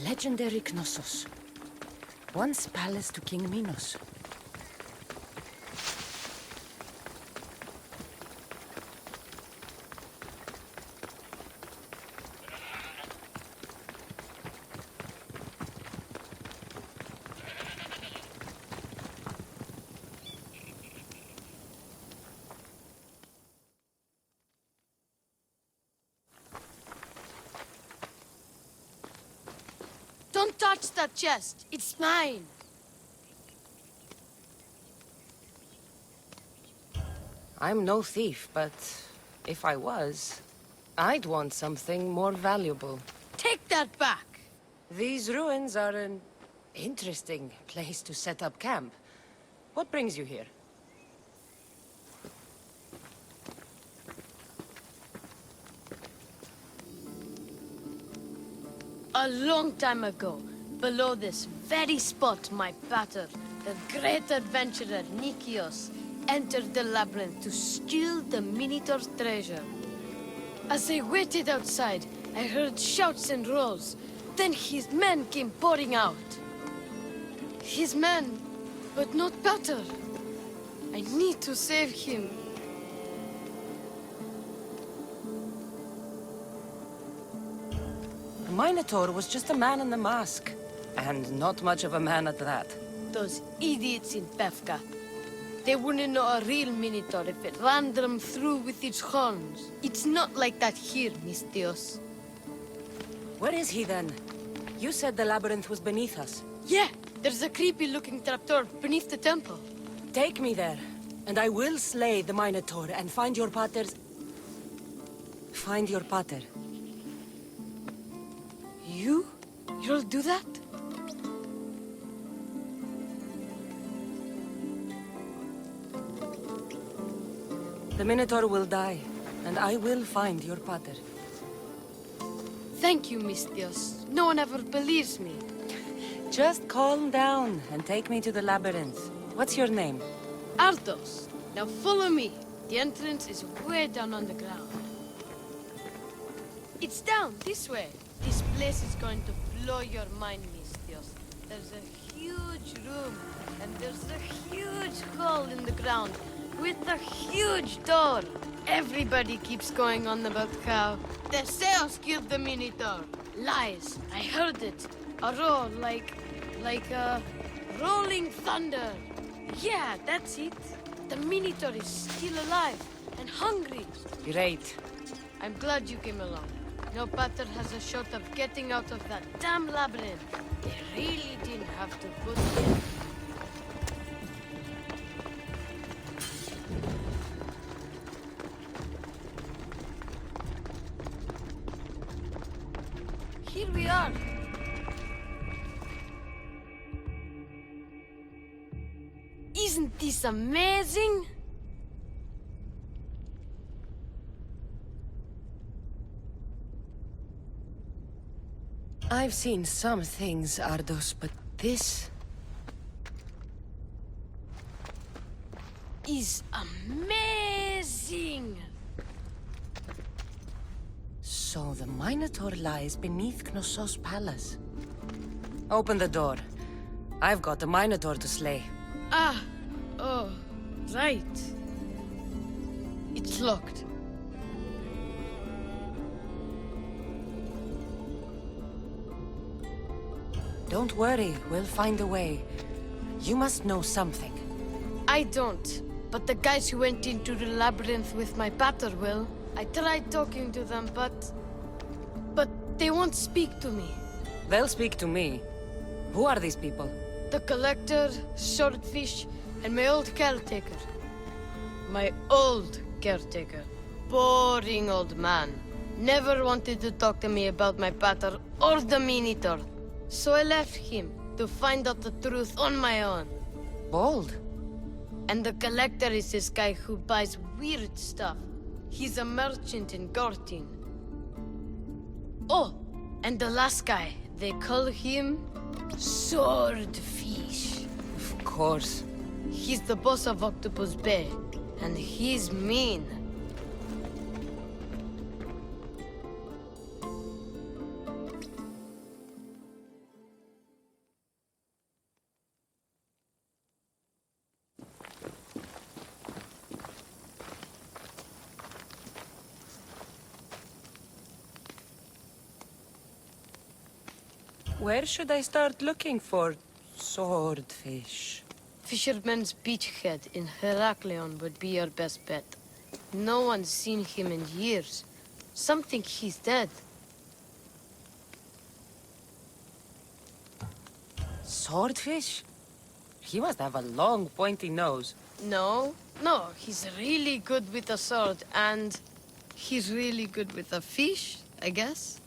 legendary Knossos. Once palace to King Minos. Don't touch that chest. It's mine. I'm no thief, but if I was, I'd want something more valuable. Take that back. These ruins are an interesting place to set up camp. What brings you here? A long time ago, below this very spot, my pater, the great adventurer Nikios, entered the labyrinth to steal the Minotaur's treasure. As I waited outside, I heard shouts and roars. Then his men came pouring out. His men, but not pater. I need to save him. The Minotaur was just a man in the mask. And not much of a man at that. Those idiots in Pefka. They wouldn't know a real Minotaur if it ran them through with its horns. It's not like that here, Mistios. Where is he then? You said the labyrinth was beneath us. Yeah, there's a creepy-looking trapdoor beneath the temple. Take me there, and I will slay the Minotaur and find your pater's... Find your pater. You'll do that? The Minotaur will die, and I will find your pater. Thank you, Mistios. No one ever believes me. Just calm down and take me to the labyrinth. What's your name? Ardos. Now follow me. The entrance is way down on the ground. It's down this way. This place is going to blow your mind, Mistios. There's a huge room, and there's a huge hole in the ground with a huge door. Everybody keeps going on about how Theseus killed the Minotaur. Lies. I heard it. A roar like a rolling thunder. Yeah, that's it. The Minotaur is still alive and hungry. Great. I'm glad you came along. No pater has a shot of getting out of that damn labyrinth. They really didn't have to put it. Here we are. Isn't this amazing? I've seen some things, Ardos, but this... is amazing! So the Minotaur lies beneath Knossos' palace. Open the door. I've got a Minotaur to slay. Oh, right. It's locked. Don't worry, we'll find a way. You must know something. I don't, but the guys who went into the labyrinth with my pater will. I tried talking to them, but they won't speak to me. They'll speak to me. Who are these people? The collector, swordfish, and my old caretaker. My old caretaker. Boring old man. Never wanted to talk to me about my pater or the Minotaur. So I left him to find out the truth on my own. Bold. And the collector is this guy who buys weird stuff. He's a merchant in Gortin. Oh, and the last guy, they call him Swordfish. Of course. He's the boss of Octopus Bay, and he's mean. Where should I start looking for swordfish? Fisherman's Beachhead in Heraklion would be your best bet. No one's seen him in years. Some think he's dead. Swordfish? He must have a long, pointy nose. No, he's really good with a sword, and he's really good with a fish, I guess.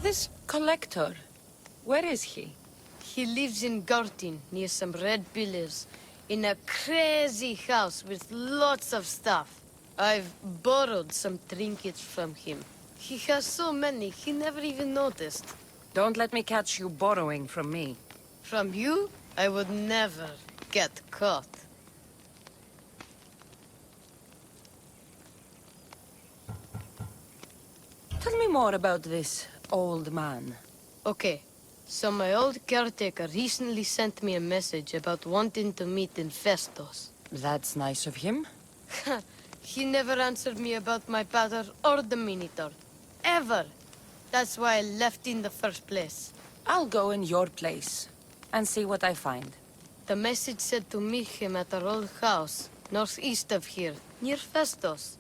This collector, where is he? He lives in Gartin, near some red pillars, in a crazy house with lots of stuff. I've borrowed some trinkets from him. He has so many, he never even noticed. Don't let me catch you borrowing from me. From you, I would never get caught. Tell me more about this old man. Okay, so my old caretaker recently sent me a message about wanting to meet in Festos. That's nice of him. He never answered me about my pater or the Minotaur. Ever. That's why I left in the first place. I'll go in your place and see what I find. The message said to meet him at our old house, northeast of here, near Festos.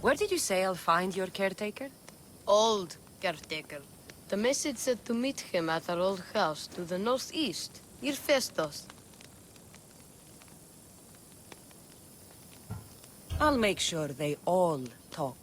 Where did you say I'll find your caretaker? Old caretaker. The message said to meet him at our old house to the northeast, near Festos. I'll make sure they all talk.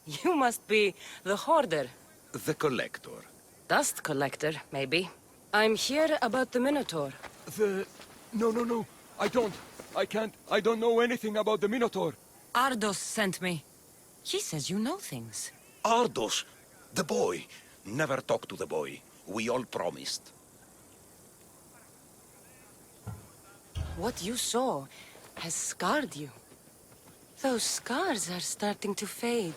You must be the hoarder. The collector. Dust collector, maybe. I'm here about the Minotaur. No. I can't. I don't know anything about the Minotaur. Ardos sent me. He says you know things. Ardos, the boy. Never talk to the boy. We all promised. What you saw has scarred you. Those scars are starting to fade.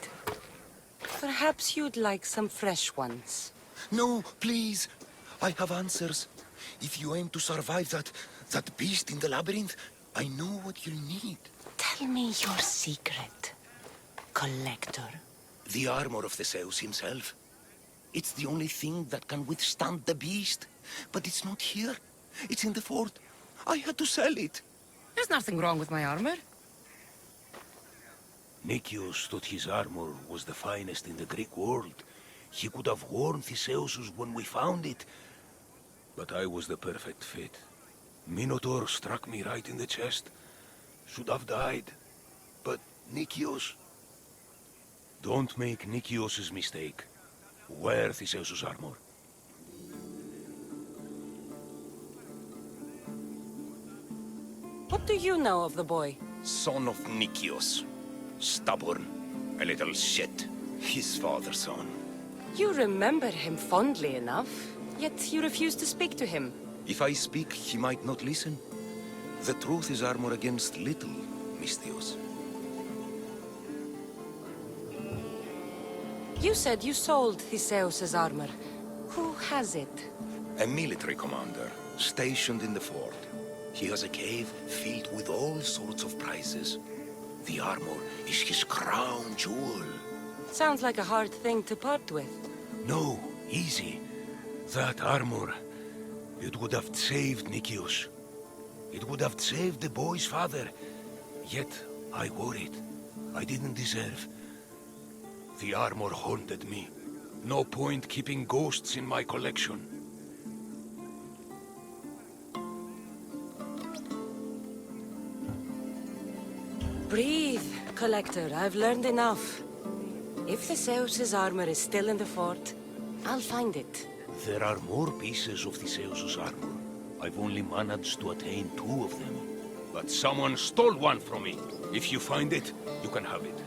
Perhaps you'd like some fresh ones. No, please. I have answers. If you aim to survive that beast in the labyrinth, I know what you'll need. Tell me your secret, Collector. The armor of Theseus himself. It's the only thing that can withstand the beast. But it's not here. It's in the fort. I had to sell it. There's nothing wrong with my armor. Nicias thought his armor was the finest in the Greek world. He could have worn Theseus's when we found it. But I was the perfect fit. Minotaur struck me right in the chest. Should have died. But Nicias... Don't make Nicias's mistake. Wear Theseus's armor. What do you know of the boy? Son of Nicias. Stubborn. A little shit. His father's son. You remember him fondly enough, yet you refuse to speak to him. If I speak, he might not listen. The truth is armor against little, Misthios. You said you sold Theseus's armor. Who has it? A military commander, stationed in the fort. He has a cave filled with all sorts of prizes. The armor is his crown jewel. Sounds like a hard thing to part with. No, easy. That armor, it would have saved Nicias. It would have saved the boy's father. Yet, I wore it. I didn't deserve. The armor haunted me. No point keeping ghosts in my collection. Breathe, Collector. I've learned enough. If Theseus's armor is still in the fort, I'll find it. There are more pieces of Theseus's armor. I've only managed to attain 2 of them. But someone stole one from me. If you find it, you can have it.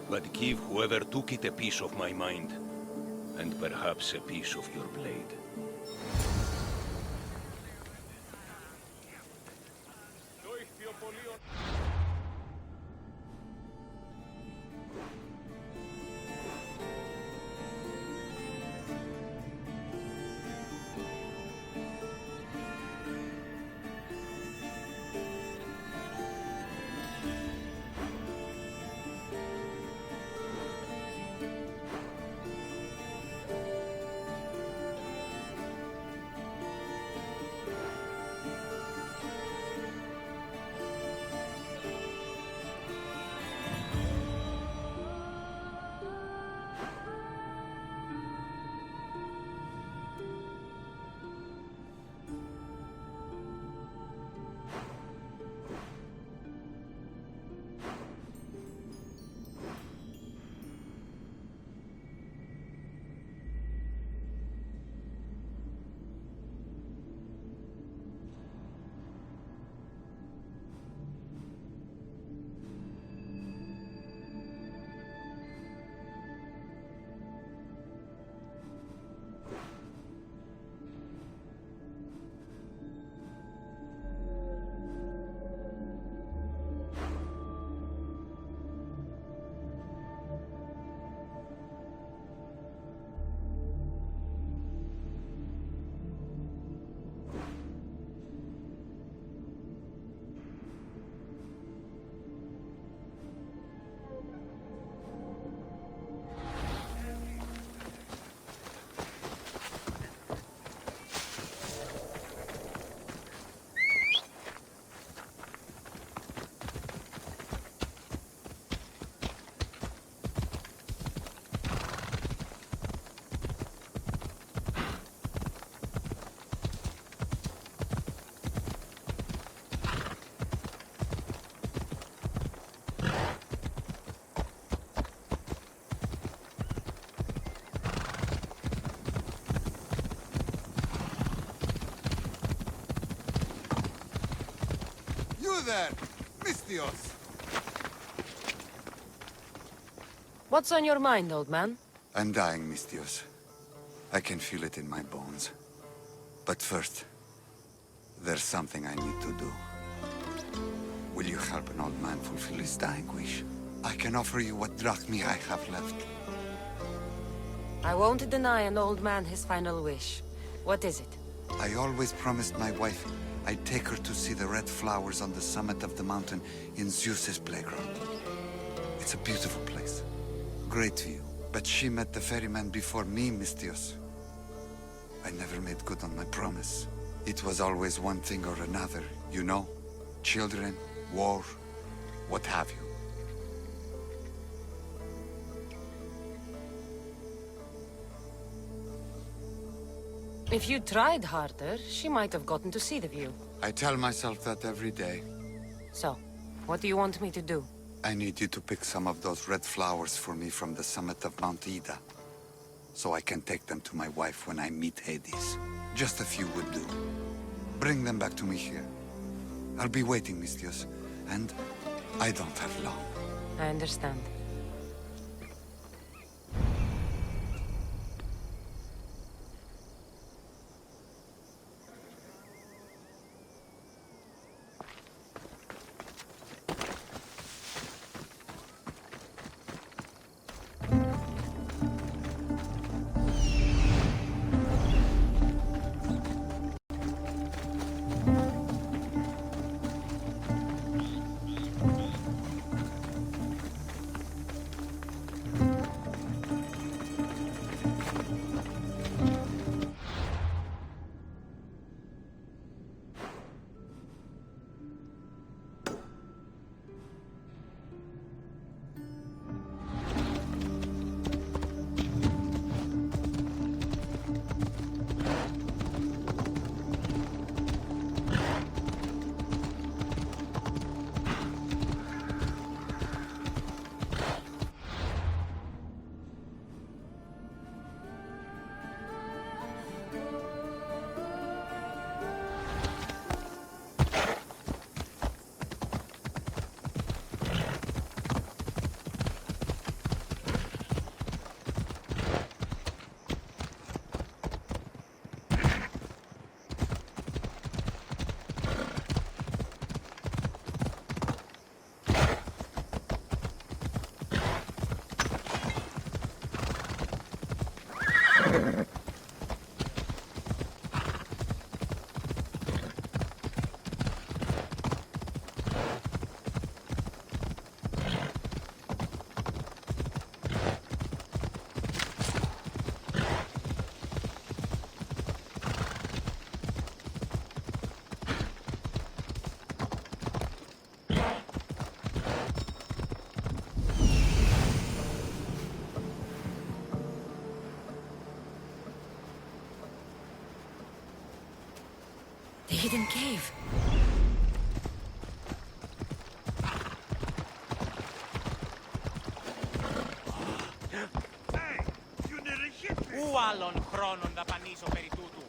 But give whoever took it a piece of my mind. And perhaps a piece of your blade. You there, Misthios! What's on your mind, old man? I'm dying, Misthios. I can feel it in my bones. But first, there's something I need to do. Will you help an old man fulfill his dying wish? I can offer you what drachmi I have left. I won't deny an old man his final wish. What is it? I always promised my wife I'd take her to see the red flowers on the summit of the mountain in Zeus's playground. It's a beautiful place. Great view. But she met the ferryman before me, Mistios. I never made good on my promise. It was always one thing or another, you know? Children, war, what have you. If you tried harder, she might have gotten to see the view. I tell myself that every day. So, what do you want me to do? I need you to pick some of those red flowers for me from the summit of Mount Ida, so I can take them to my wife when I meet Hades. Just a few would do. Bring them back to me here. I'll be waiting, Mistios, and I don't have long. I understand. The hidden cave. Πού άλλον χρόνον δαπανίσω περί τούτου.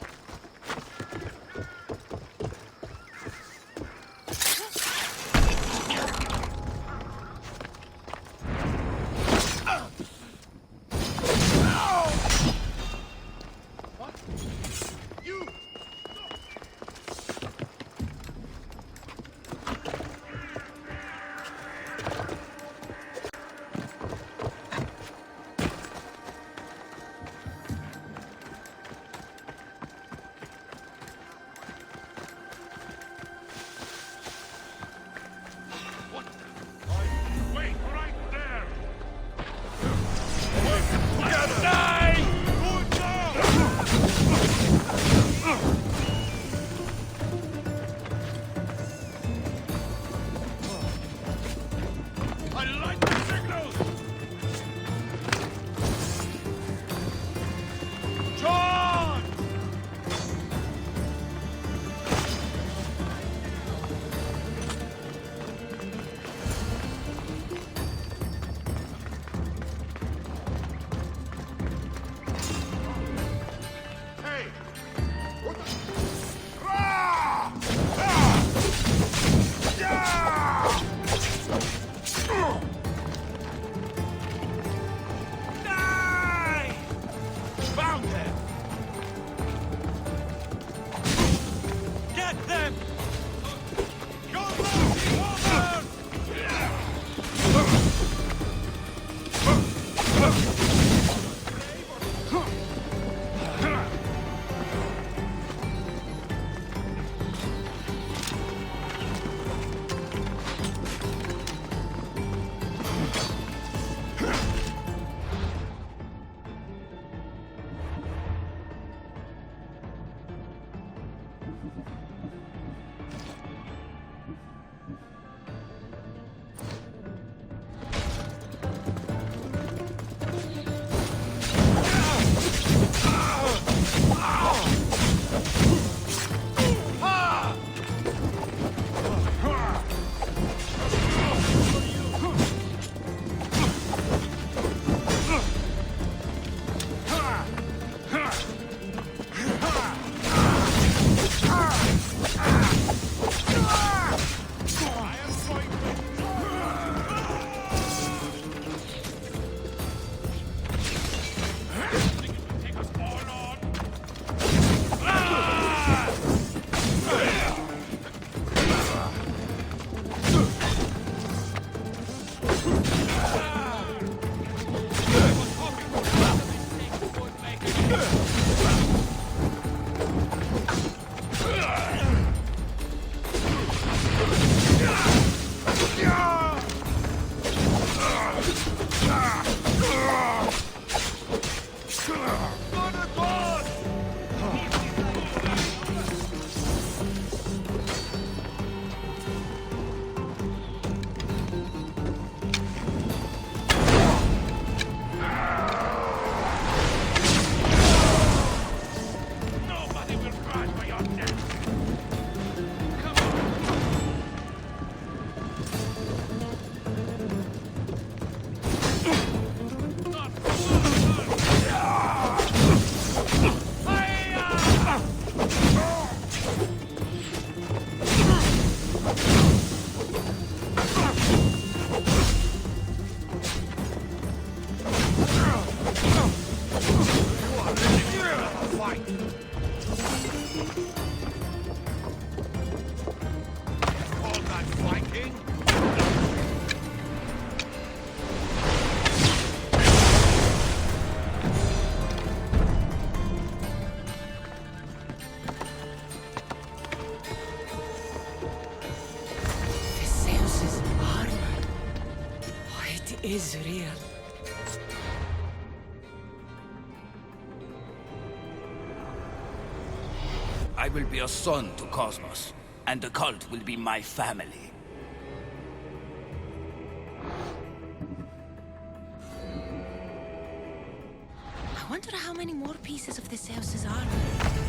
Theseus's armor. Oh, it is real. I will be a son to Cosmos, and the cult will be my family. I wonder how many more pieces of Theseus's armor.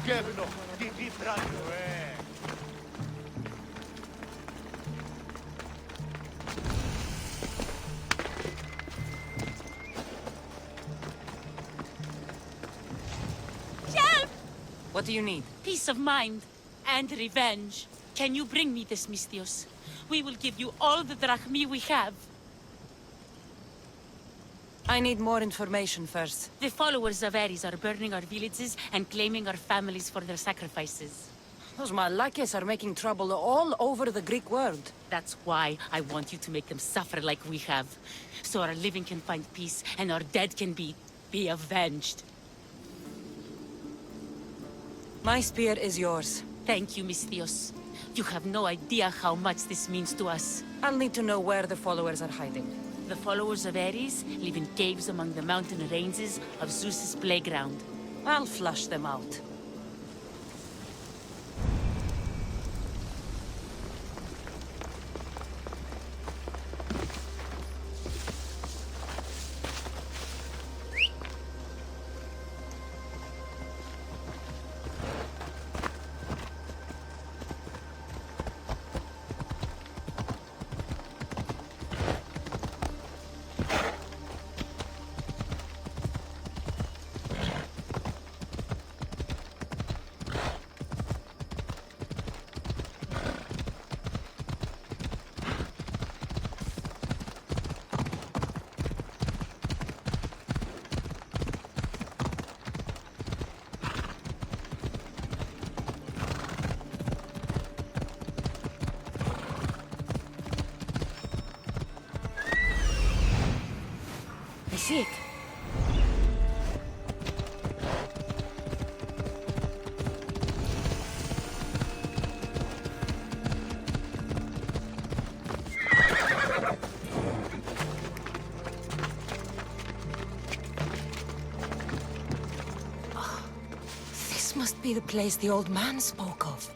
Kevino, di bravo, What do you need? Peace of mind and revenge. Can you bring me this, Misthios? We will give you all the drachmi we have. I need more information first. The followers of Ares are burning our villages and claiming our families for their sacrifices. Those Malakes are making trouble all over the Greek world. That's why I want you to make them suffer like we have. So our living can find peace and our dead can be avenged. My spear is yours. Thank you, Misthios. You have no idea how much this means to us. I'll need to know where the followers are hiding. The followers of Ares live in caves among the mountain ranges of Zeus's playground. I'll flush them out. see it. This must be the place the old man spoke of.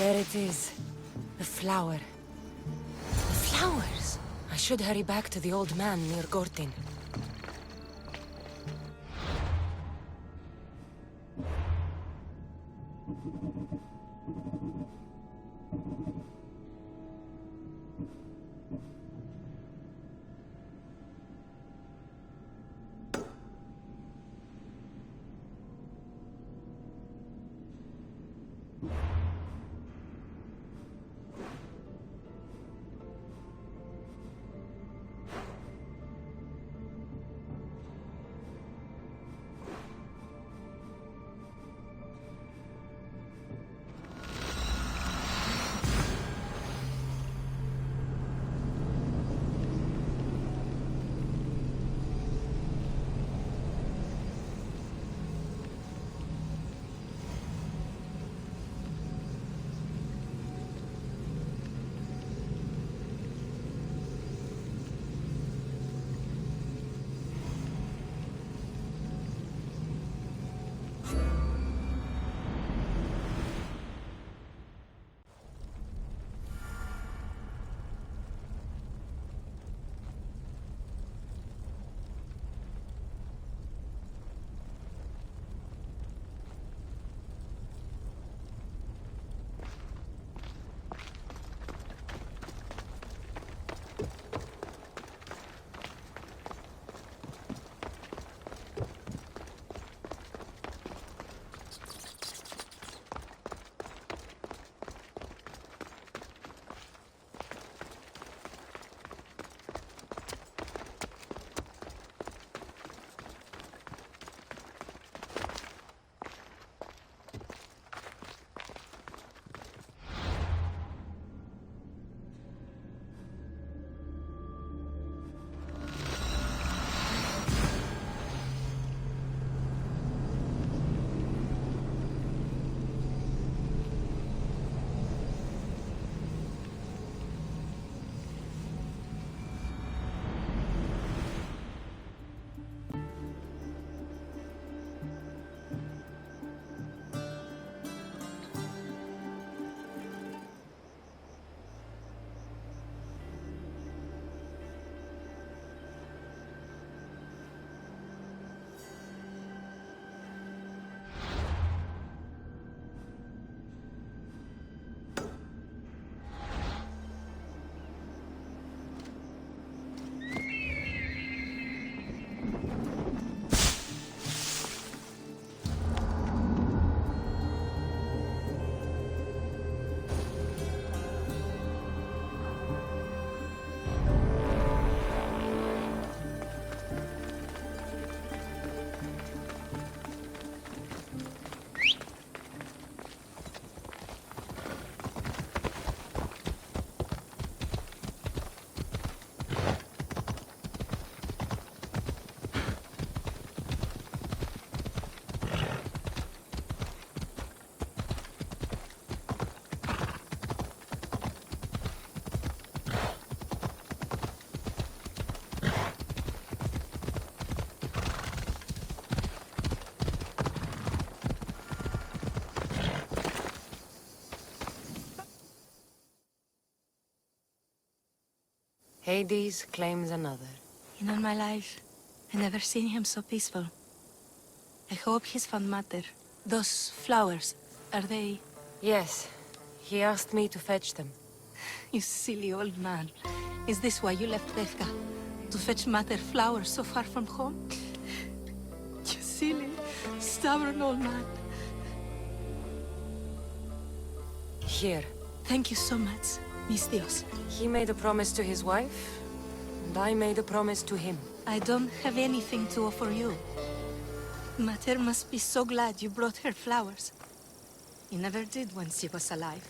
There it is. The flower. The flowers! I should hurry back to the old man near Gortin. Hades claims another. In all my life, I never seen him so peaceful. I hope he's found matter. Those flowers, are they... Yes. He asked me to fetch them. You silly old man. Is this why you left Bethka? To fetch Mater flowers so far from home? You silly, stubborn old man. Here. Thank you so much, mis Dios. He made a promise to his wife, and I made a promise to him. I don't have anything to offer you. Mater must be so glad you brought her flowers. You never did when she was alive.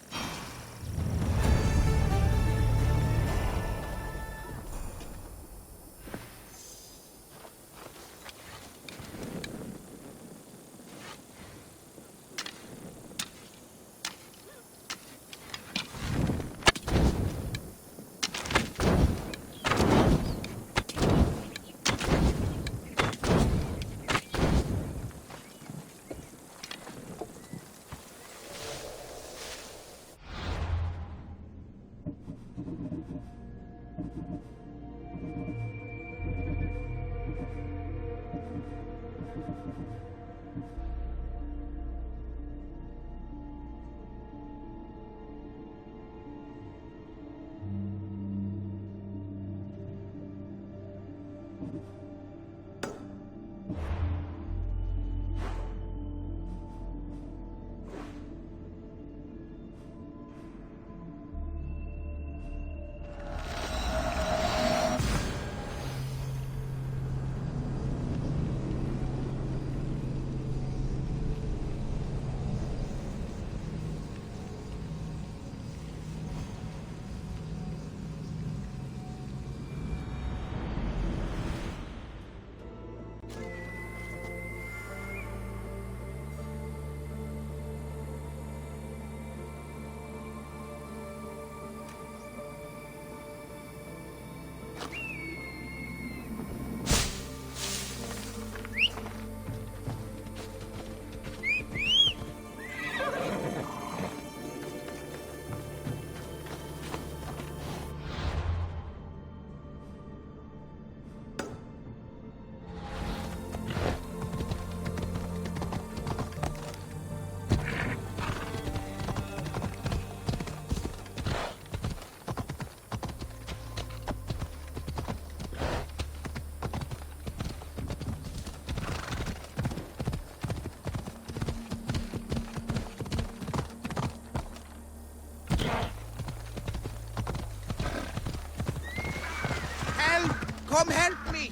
Come help me!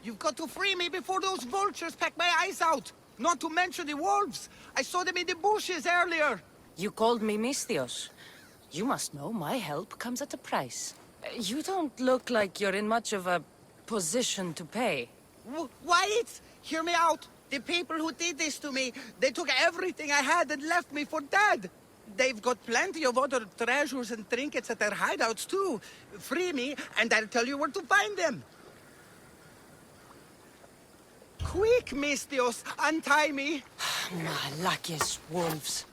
You've got to free me before those vultures peck my eyes out! Not to mention the wolves! I saw them in the bushes earlier! You called me Mistios. You must know my help comes at a price. You don't look like you're in much of a position to pay. Wait! Hear me out! The people who did this to me, they took everything I had and left me for dead! They've got plenty of other treasures and trinkets at their hideouts too. Free me, and I'll tell you where to find them! Quick, Mistios! Untie me! Malakis wolves.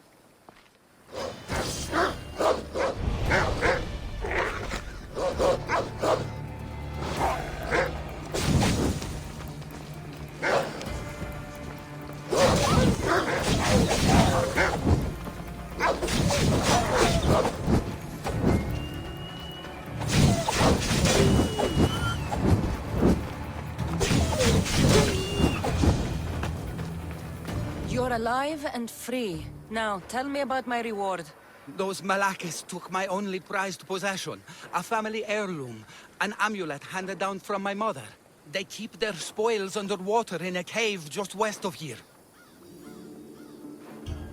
You're alive and free. Now, tell me about my reward. Those Malakis took my only prized possession, a family heirloom, an amulet handed down from my mother. They keep their spoils underwater in a cave just west of here.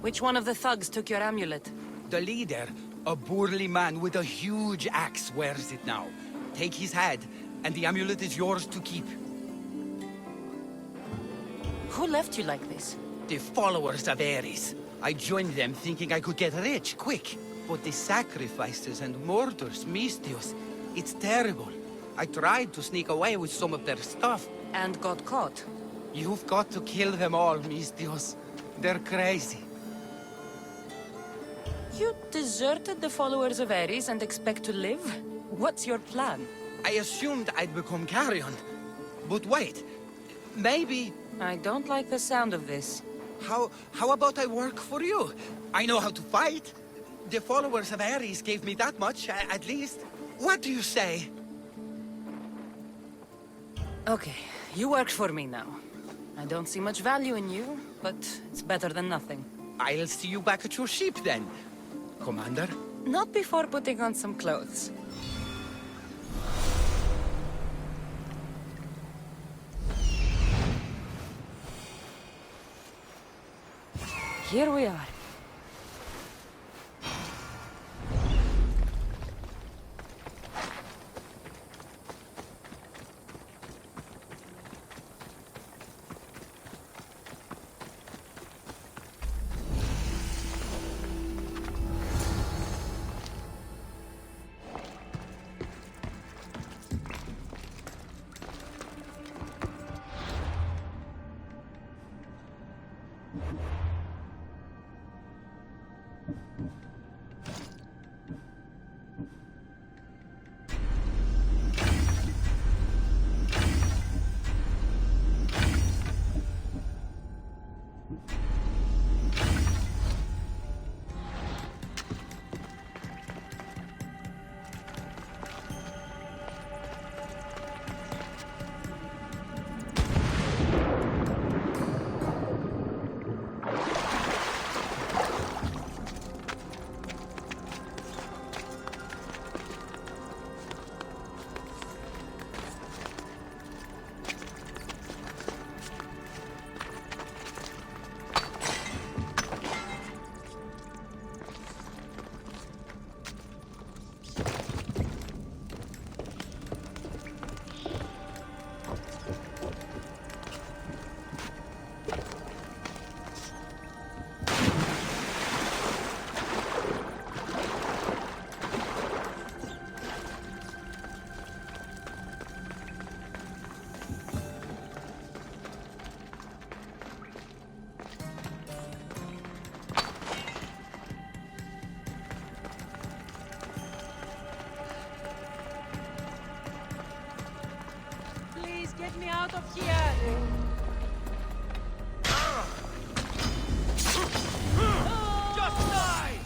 Which one of the thugs took your amulet? The leader, a burly man with a huge axe, wears it now. Take his head, and the amulet is yours to keep. Who left you like this? The followers of Ares. I joined them thinking I could get rich, quick. But the sacrifices and murders, Mistios, it's terrible. I tried to sneak away with some of their stuff. And got caught. You've got to kill them all, Mistios. They're crazy. You deserted the followers of Ares and expect to live? What's your plan? I assumed I'd become carrion. But wait, maybe I don't like the sound of this. How about I work for you? I know how to fight. The followers of Ares gave me that much, at least. What do you say? Okay, you work for me now. I don't see much value in you, but it's better than nothing. I'll see you back at your ship then, Commander. Not before putting on some clothes. Here we are. Get me out of here! Just die!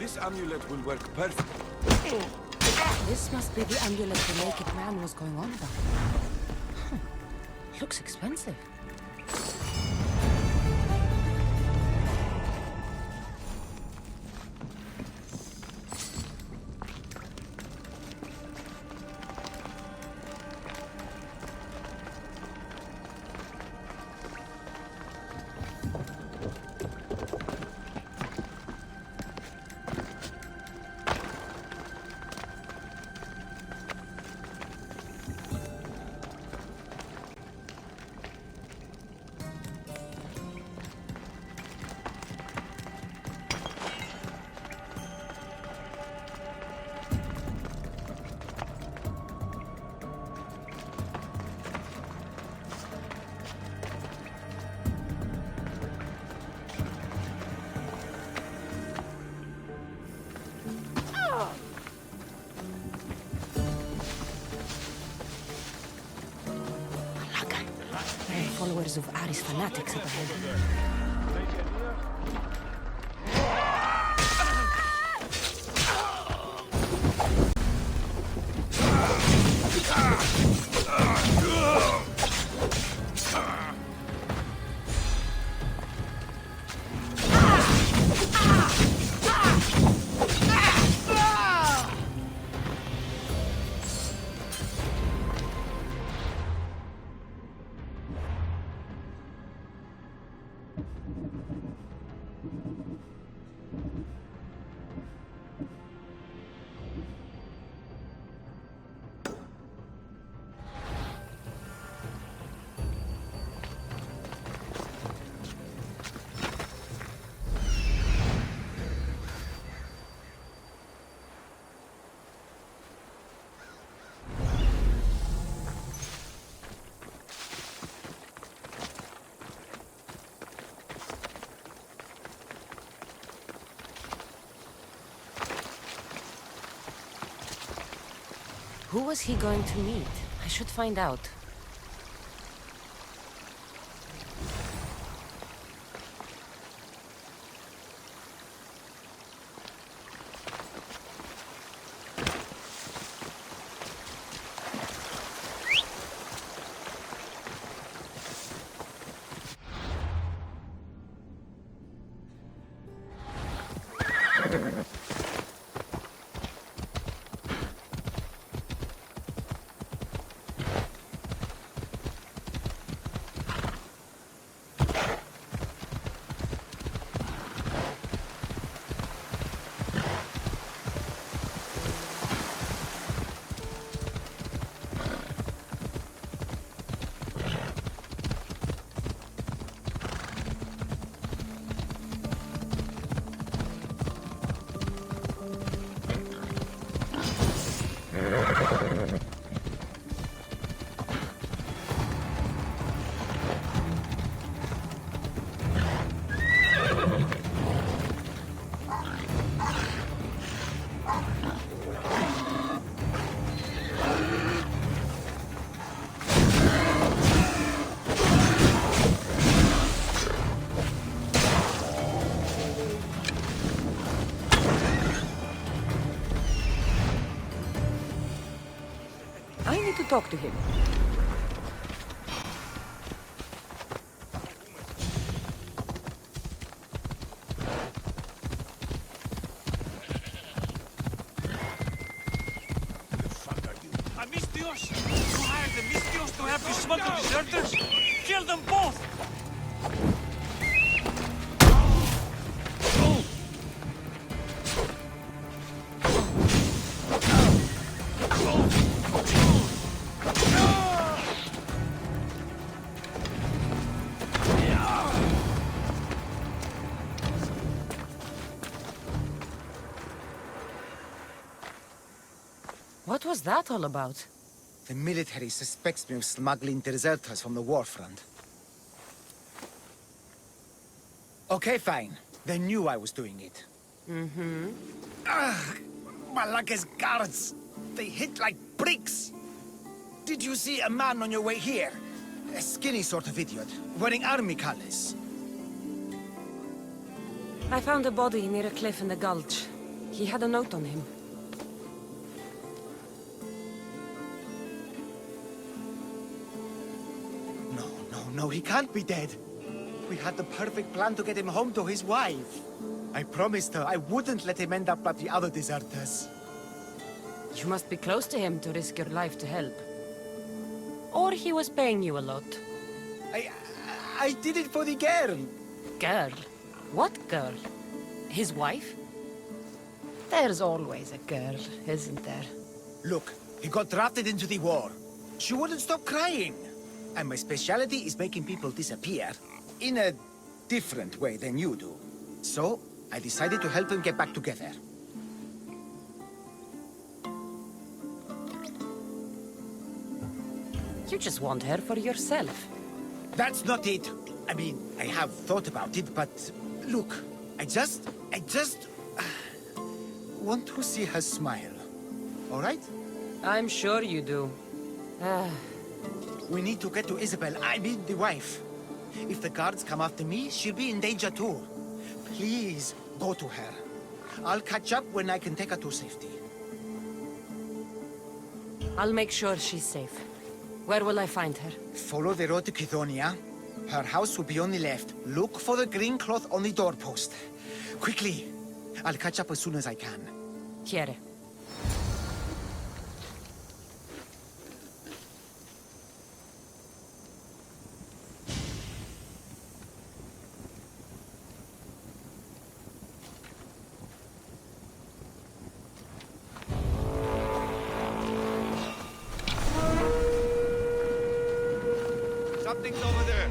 This amulet will work perfect. This must be the amulet the naked man was going on about. Huh. Looks expensive. Followers of Ares fanatics up ahead. Who was he going to meet? I should find out. Talk to him. Amistios! You hired the Mistios to help you smuggle deserters? Kill them both! What was that all about? The military suspects me of smuggling deserters from the war front. Okay, fine. They knew I was doing it. Mm-hmm. Ugh! Malaka's guards! They hit like bricks! Did you see a man on your way here? A skinny sort of idiot, wearing army colors. I found a body near a cliff in the gulch. He had a note on him. No, he can't be dead. We had the perfect plan to get him home to his wife. I promised her I wouldn't let him end up like the other deserters. You must be close to him to risk your life to help. Or he was paying you a lot. I did it for the girl. Girl? What girl? His wife? There's always a girl, isn't there? Look, he got drafted into the war. She wouldn't stop crying. And my specialty is making people disappear. In a different way than you do. So, I decided to help him get back together. You just want her for yourself. That's not it. I mean, I have thought about it, but look, I just want to see her smile. All right? I'm sure you do. We need to get to Isabel, I mean the wife. If the guards come after me, she'll be in danger too. Please, go to her. I'll catch up when I can take her to safety. I'll make sure she's safe. Where will I find her? Follow the road to Kithonia. Her house will be on the left. Look for the green cloth on the doorpost. Quickly. I'll catch up as soon as I can. Here. Something's over there.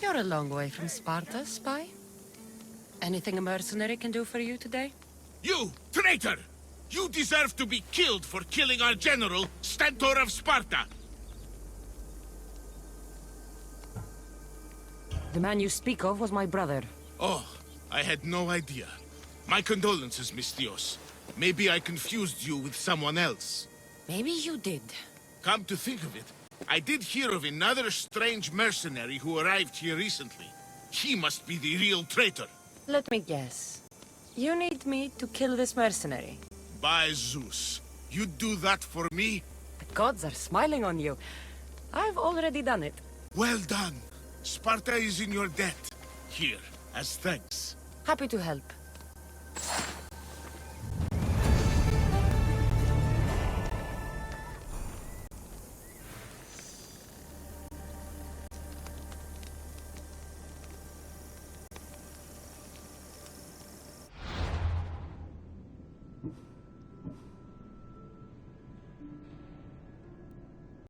You're a long way from Sparta, spy. Anything a mercenary can do for you today? You, traitor! You deserve to be killed for killing our general, Stentor of Sparta! The man you speak of was my brother. Oh, I had no idea. My condolences, Misthios. Maybe I confused you with someone else. Maybe you did. Come to think of it, I did hear of another strange mercenary who arrived here recently. He must be the real traitor. Let me guess. You need me to kill this mercenary. By Zeus, you'd do that for me? The gods are smiling on you. I've already done it. Well done. Sparta is in your debt. Here, as thanks. Happy to help.